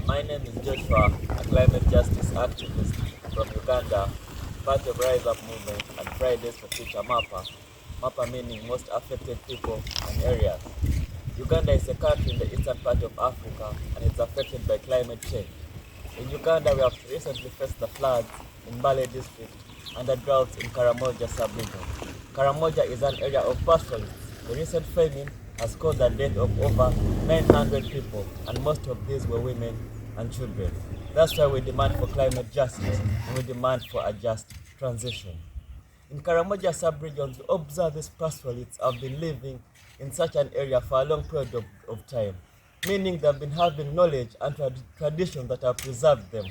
My name is Joshua, a climate justice activist from Uganda, part of Rise Up Movement and Fridays for Future MAPA. MAPA meaning most affected people and areas. Uganda is a country in the eastern part of Africa and it's affected by climate change. In Uganda, we have recently faced the floods in Mbale district and the droughts in Karamoja sub-region. Karamoja is an area of pastoralists. The recent famine has caused the death of over 900 people, and most of these were women and children. That's why we demand for climate justice and we demand for a just transition. In Karamoja sub-regions, we observe these pastoralists have been living in such an area for a long period of time, meaning they have been having knowledge and traditions that have preserved them.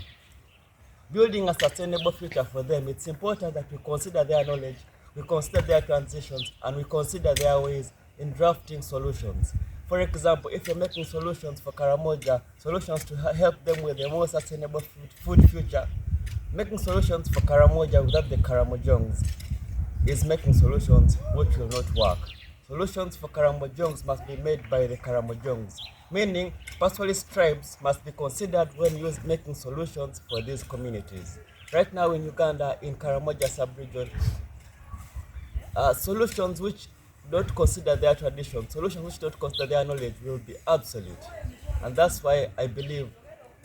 Building a sustainable future for them, it's important that we consider their knowledge, we consider their transitions, and we consider their ways in drafting solutions. For example, if you're making solutions for Karamoja, solutions to help them with a more sustainable food future, making solutions for Karamoja without the Karamojongs is making solutions which will not work. Solutions for Karamojongs must be made by the Karamojongs, meaning pastoralist tribes must be considered when making solutions for these communities. Right now in Uganda, in Karamoja sub-region, solutions which don't consider their tradition, solutions which don't consider their knowledge will be obsolete. And that's why I believe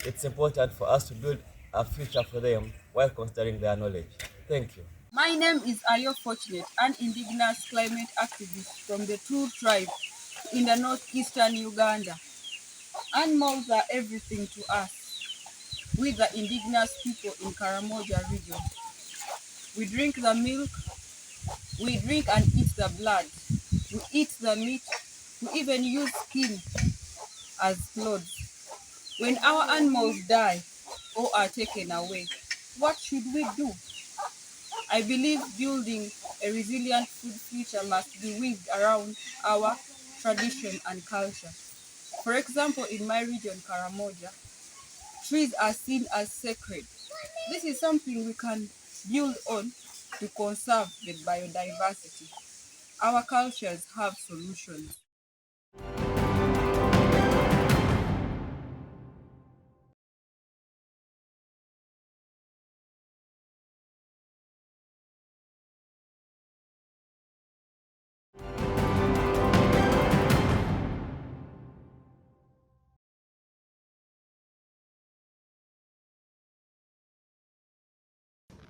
it's important for us to build a future for them while considering their knowledge. Thank you. My name is Ayo Fortunate, an indigenous climate activist from the True tribe in the northeastern Uganda. Animals are everything to us. We, the indigenous people in Karamoja region, we drink the milk, we drink and eat the blood, we eat the meat, we even use skin as clothes. When our animals die or are taken away, what should we do? I believe building a resilient food future must be weaved around our tradition and culture. For example, in my region, Karamoja, trees are seen as sacred. This is something we can build on to conserve the biodiversity. Our cultures have solutions.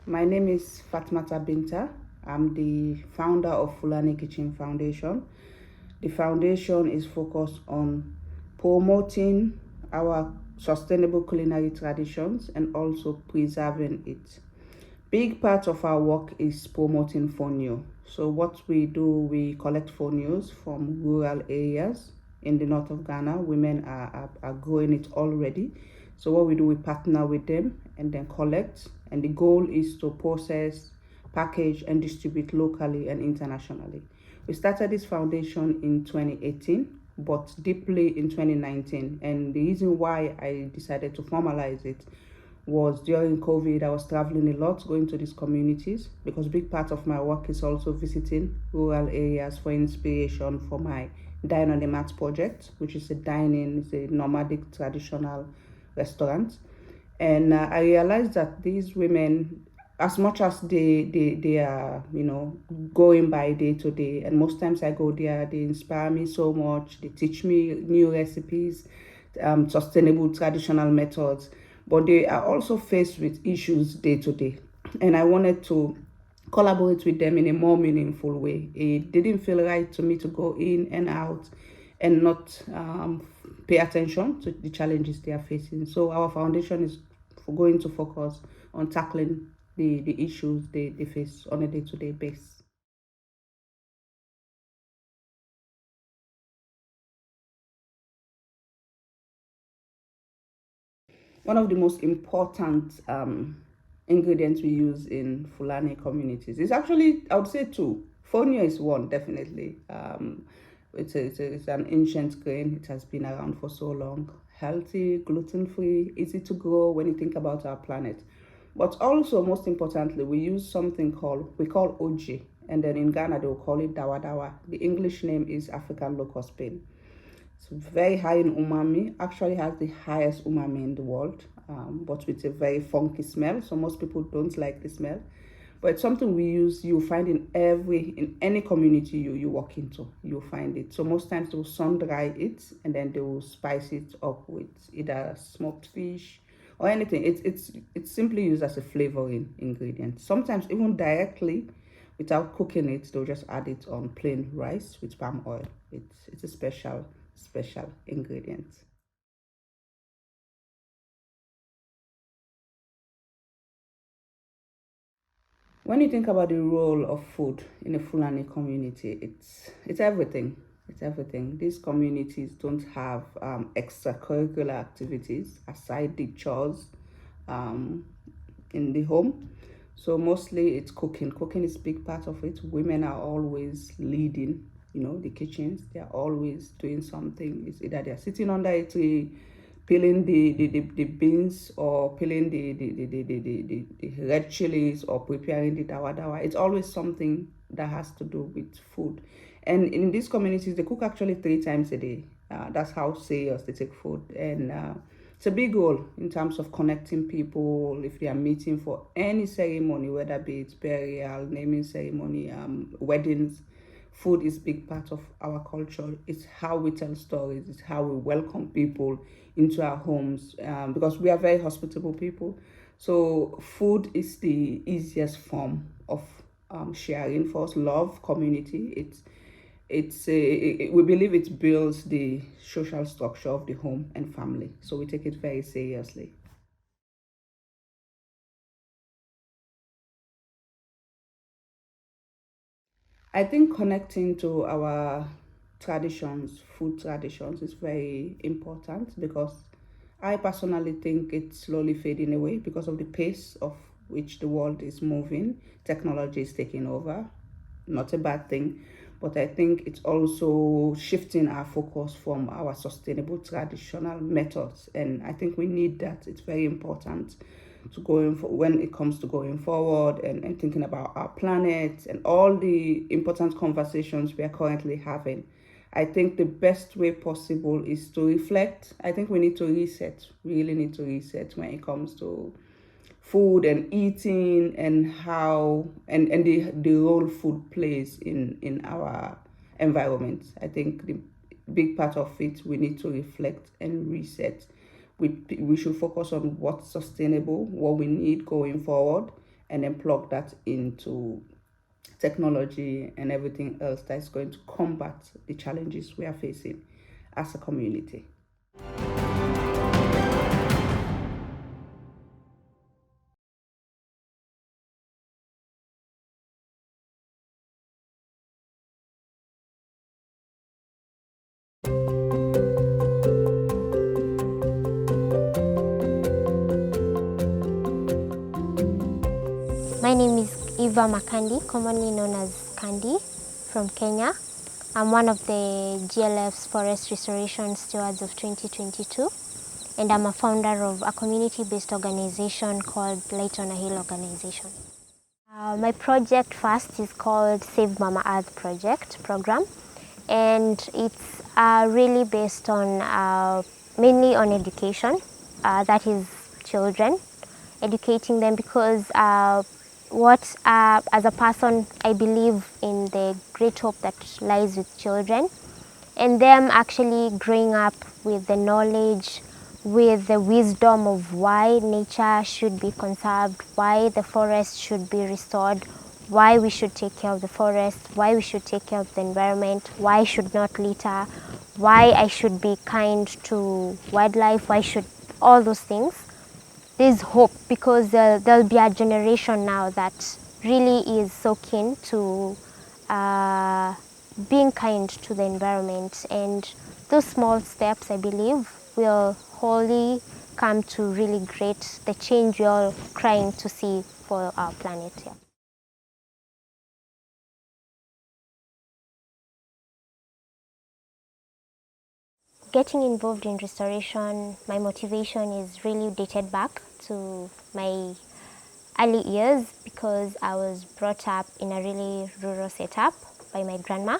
My name is Fatmata Binta. I'm the founder of Fulani Kitchen Foundation. The foundation is focused on promoting our sustainable culinary traditions and also preserving it. Big part of our work is promoting fonio. So what we do, we collect fonios from rural areas in the north of Ghana. Women are growing it already. So what we do, we partner with them and then collect. And the goal is to process, package, and distribute locally and internationally. We started this foundation in 2018, but deeply in 2019. And the reason why I decided to formalize it was during COVID. I was traveling a lot, going to these communities, because a big part of my work is also visiting rural areas for inspiration for my Dine on the Mat project, which is it's a nomadic traditional restaurant. And I realized that these women, as much as they are, going by day to day, and most times I go there, they inspire me so much. They teach me new recipes, sustainable traditional methods, but they are also faced with issues day to day. And I wanted to collaborate with them in a more meaningful way. It didn't feel right to me to go in and out and not pay attention to the challenges they are facing. So our foundation is going to focus on tackling the issues they face on a day-to-day basis. One of the most important ingredients we use in Fulani communities is actually, I would say, two. Fonio is one, definitely. It's an ancient grain. It has been around for so long. Healthy, gluten-free, easy to grow when you think about our planet. But also, most importantly, we use something we call oji. And then in Ghana, they will call it dawa dawa. The English name is African locust bean. It's very high in umami, actually has the highest umami in the world, but with a very funky smell. So most people don't like the smell. But it's something we use, you find in any community you walk into, you'll find it. So most times they will sun dry it and then they will spice it up with either smoked fish or anything. It's simply used as a flavoring ingredient. Sometimes even directly without cooking it, they'll just add it on plain rice with palm oil. It's a special ingredient. When you think about the role of food in a Fulani community, it's everything. It's everything. These communities don't have extracurricular activities aside the chores um, in the home. So mostly it's cooking. Cooking is a big part of it. Women are always leading, the kitchens. They are always doing something. It's either they're sitting under a tree, peeling the beans, or peeling the red chilies, or preparing the dawa dawa. It's always something that has to do with food. And in these communities, they cook actually 3 times a day. That's how serious they take food. And it's a big role in terms of connecting people if they are meeting for any ceremony, whether be it burial, naming ceremony, weddings. Food is a big part of our culture. It's how we tell stories. It's how we welcome people into our homes, because we are very hospitable people. So food is the easiest form of sharing for us. Love, community. We believe it builds the social structure of the home and family. So we take it very seriously. I think connecting to our food traditions, is very important because I personally think it's slowly fading away because of the pace of which the world is moving. Technology is taking over, not a bad thing, but I think it's also shifting our focus from our sustainable traditional methods, and I think we need that. It's very important to when it comes to going forward, and thinking about our planet and all the important conversations we are currently having. I think the best way possible is to reflect. I think we need to reset, really need to reset when it comes to food and eating, and how and the role food plays in our environment. I think the big part of it, we need to reflect and reset. We should focus on what's sustainable, what we need going forward, and then plug that into technology and everything else that's going to combat the challenges we are facing as a community. My name is Eva Makandi, commonly known as Kandi, from Kenya. I'm one of the GLF's Forest Restoration Stewards of 2022, and I'm a founder of a community-based organization called Light on a Hill organization. My project first is called Save Mama Earth Project program, and it's really based on mainly on education, that is children, educating them, because as a person, I believe in the great hope that lies with children, and them actually growing up with the knowledge, with the wisdom of why nature should be conserved, why the forest should be restored, why we should take care of the forest, why we should take care of the environment, why I should not litter, why I should be kind to wildlife, why should all those things. There's hope, because there'll be a generation now that really is so keen to being kind to the environment, and those small steps, I believe, will wholly come to really great the change we're all trying to see for our planet. Yeah. Getting involved in restoration, my motivation is really dated back to my early years, because I was brought up in a really rural setup by my grandma.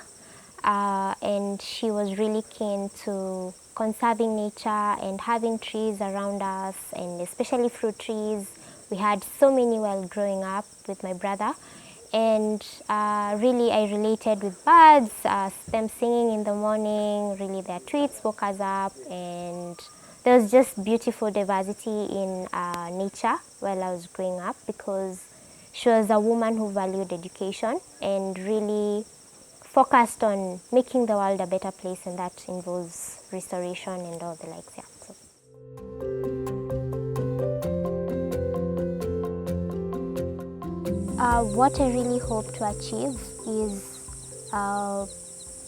and she was really keen to conserving nature and having trees around us, and especially fruit trees. We had so many while growing up with my brother, and really I related with birds, them singing in the morning. Really their tweets woke us up, and there was just beautiful diversity in nature while I was growing up, because she was a woman who valued education and really focused on making the world a better place, and that involves restoration and all the likes. Yeah. So. What I really hope to achieve is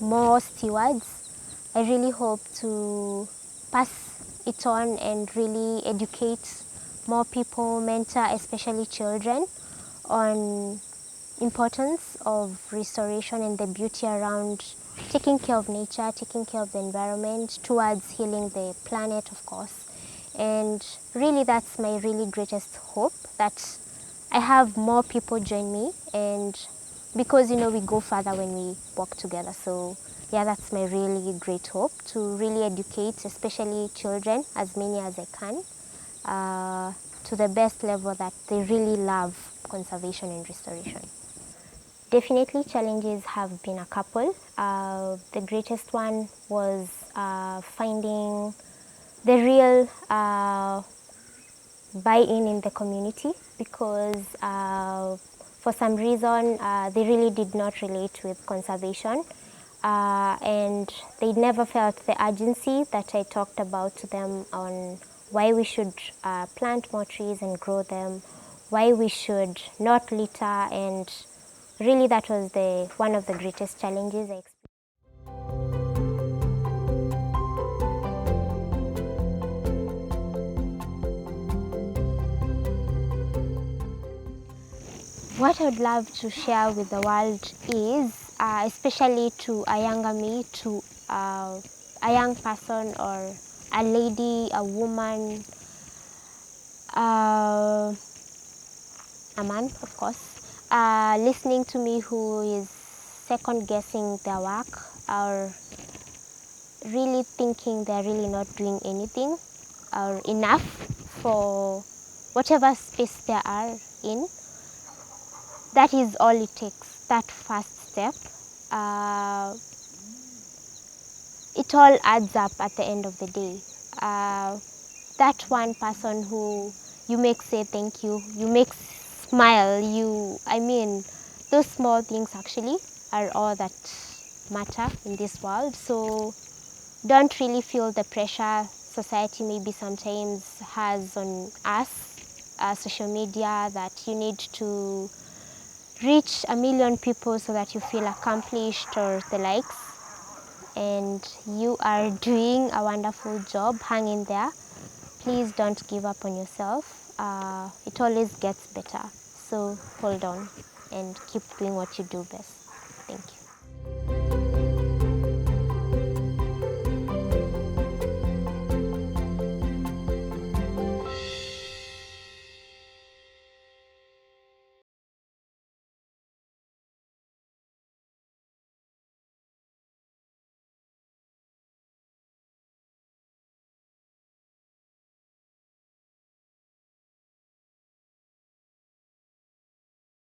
more stewards. I really hope to pass it on and really educate more people, mentor especially children, on importance of restoration and the beauty around taking care of nature, taking care of the environment, towards healing the planet, of course. And really that's my really greatest hope, that I have more people join me, and because we go further when we work together. So yeah, that's my really great hope, to really educate especially children, as many as I can, to the best level that they really love conservation and restoration. Definitely challenges have been a couple. The greatest one was finding the real buy-in in the community, because for some reason they really did not relate with conservation, and they never felt the urgency that I talked about to them on why we should plant more trees and grow them, why we should not litter, and really that was one of the greatest challenges I experienced. What I would love to share with the world is, especially to a younger me, to a young person or a lady, a woman, a man, of course, listening to me, who is second guessing their work, or really thinking they're really not doing anything or enough for whatever space they are in. That is all it takes, that first step. It all adds up at the end of the day. That one person who you make say thank you, you make smile, those small things actually are all that matter in this world. So don't really feel the pressure society maybe sometimes has on us, social media, that you need to reach 1 million people so that you feel accomplished or the likes. And you are doing a wonderful job. Hang in there. Please don't give up on yourself. It always gets better. So hold on and keep doing what you do best.